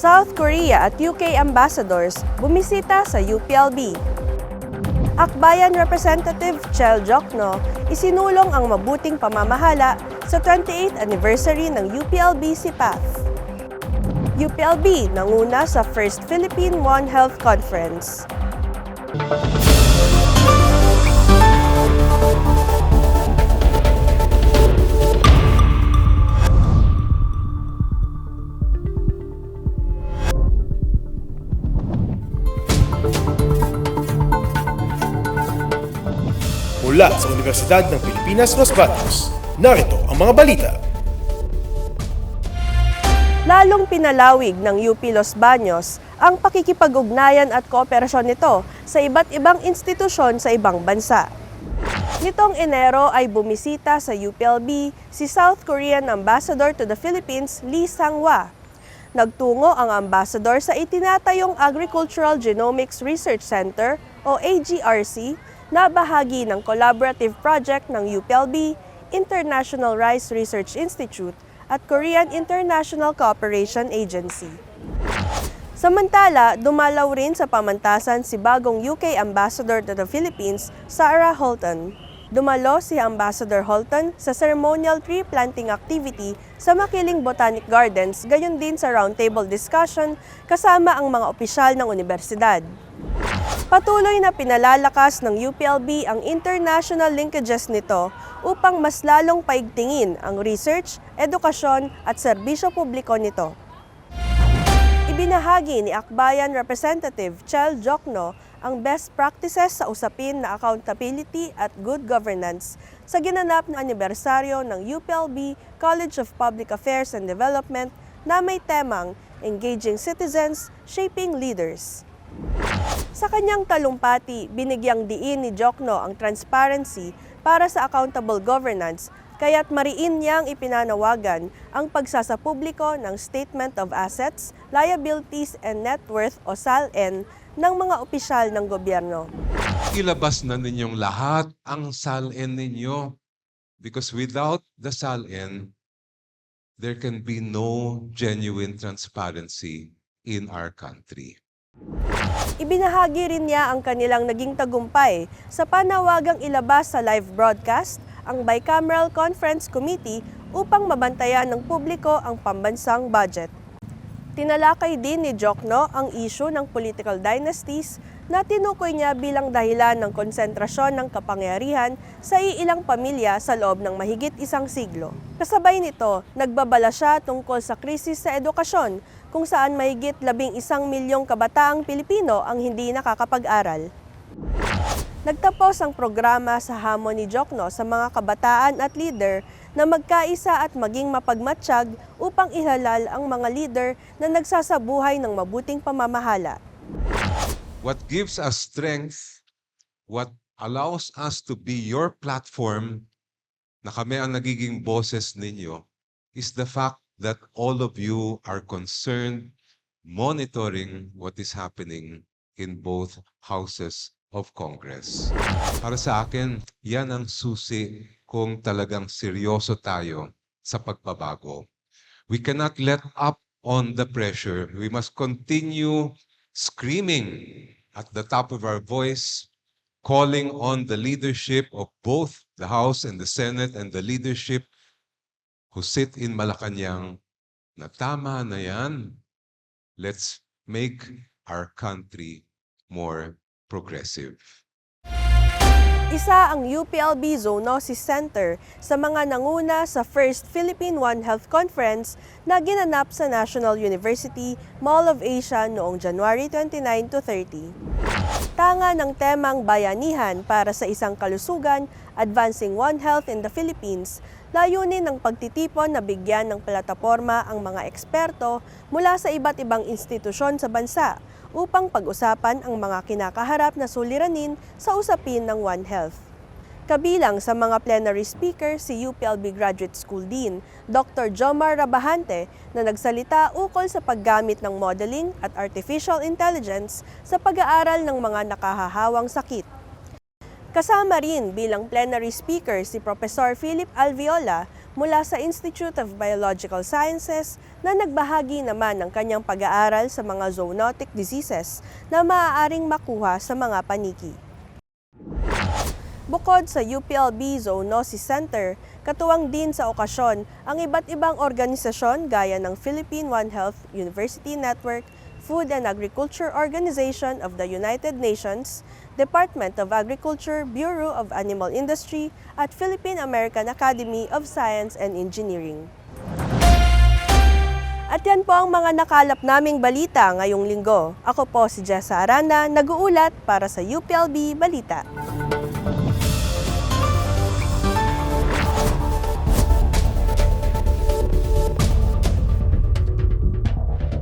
South Korea at UK ambassadors bumisita sa UPLB. Akbayan Representative Chel Jokno isinulong ang mabuting pamamahala sa 28th anniversary ng UPLB SIPAF. UPLB nanguna sa First Philippine One Health Conference. Mula sa Universidad ng Pilipinas, Los Baños, narito ang mga balita. Lalong pinalawig ng UP Los Baños ang pakikipag-ugnayan at kooperasyon nito sa iba't ibang institusyon sa ibang bansa. Nitong Enero ay bumisita sa UPLB si South Korean Ambassador to the Philippines, Lee Sang-hwa. Nagtungo ang ambassador sa itinatayong Agricultural Genomics Research Center o AGRC na bahagi ng collaborative project ng UPLB, International Rice Research Institute at Korean International Cooperation Agency. Samantala, dumalaw rin sa pamantasan si bagong UK Ambassador to the Philippines, Sarah Holton. Dumalo si Ambassador Holton sa ceremonial tree planting activity sa Makiling Botanic Gardens, gayon din sa roundtable discussion kasama ang mga opisyal ng universidad. Patuloy na pinalalakas ng UPLB ang international linkages nito upang mas lalong paigtingin ang research, edukasyon at serbisyo publiko nito. Ibinahagi ni Akbayan Representative Chel Jokno ang best practices sa usapin na accountability at good governance sa ginanap na anibersaryo ng UPLB College of Public Affairs and Development na may temang Engaging Citizens, Shaping Leaders. Sa kanyang talumpati, binigyang diin ni Jokno ang transparency para sa accountable governance, kaya't mariin niyang ipinanawagan ang pagsasapubliko ng Statement of Assets, Liabilities and Net Worth o SALN ng mga opisyal ng gobyerno. Ilabas na ninyong lahat ang SALN ninyo because without the SALN, there can be no genuine transparency in our country. Ibinahagi rin niya ang kanilang naging tagumpay sa panawagang ilabas sa live broadcast ang Bicameral Conference Committee upang mabantayan ng publiko ang pambansang budget. Tinalakay din ni Jokno ang issue ng political dynasties na tinukoy niya bilang dahilan ng konsentrasyon ng kapangyarihan sa iilang pamilya sa loob ng mahigit isang siglo. Kasabay nito, nagbabala siya tungkol sa krisis sa edukasyon kung saan mahigit 11 milyong kabataang Pilipino ang hindi nakakapag-aral. Nagtapos ang programa sa hamon ni Jokno sa mga kabataan at leader na magkaisa at maging mapagmatsyag upang ihalal ang mga leader na nagsasabuhay ng mabuting pamamahala. What gives us strength, what allows us to be your platform, na kami ang nagiging boses ninyo, is the fact that all of you are concerned, monitoring what is happening in both houses of Congress. Para sa akin, yan ang susi kung talagang seryoso tayo sa pagbabago. We cannot let up on the pressure. We must continue screaming at the top of our voice, calling on the leadership of both the House and the Senate and the leadership who sit in Malacanang na tama na yan. Let's make our country more progressive. Isa ang UPLB Zoonosis Center sa mga nanguna sa First Philippine One Health Conference na ginanap sa National University Mall of Asia noong January 29 to 30. Tanga ng temang bayanihan para sa isang kalusugan, Advancing One Health in the Philippines, layunin ng pagtitipon na bigyan ng plataporma ang mga eksperto mula sa iba't ibang institusyon sa bansa upang pag-usapan ang mga kinakaharap na suliranin sa usapin ng One Health. Kabilang sa mga plenary speaker si UPLB Graduate School Dean Dr. Jomar Rabahante na nagsalita ukol sa paggamit ng modeling at artificial intelligence sa pag-aaral ng mga nakahahawang sakit. Kasama rin bilang plenary speaker si Professor Philip Alviola mula sa Institute of Biological Sciences na nagbahagi naman ng kanyang pag-aaral sa mga zoonotic diseases na maaaring makuha sa mga paniki. Bukod sa UPLB Zoonosis Center, katuwang din sa okasyon ang iba't ibang organisasyon gaya ng Philippine One Health University Network, Food and Agriculture Organization of the United Nations, Department of Agriculture, Bureau of Animal Industry, at Philippine-American Academy of Science and Engineering. At yan po ang mga nakalap naming balita ngayong linggo. Ako po si Jessa Arana, nag-uulat para sa UPLB Balita.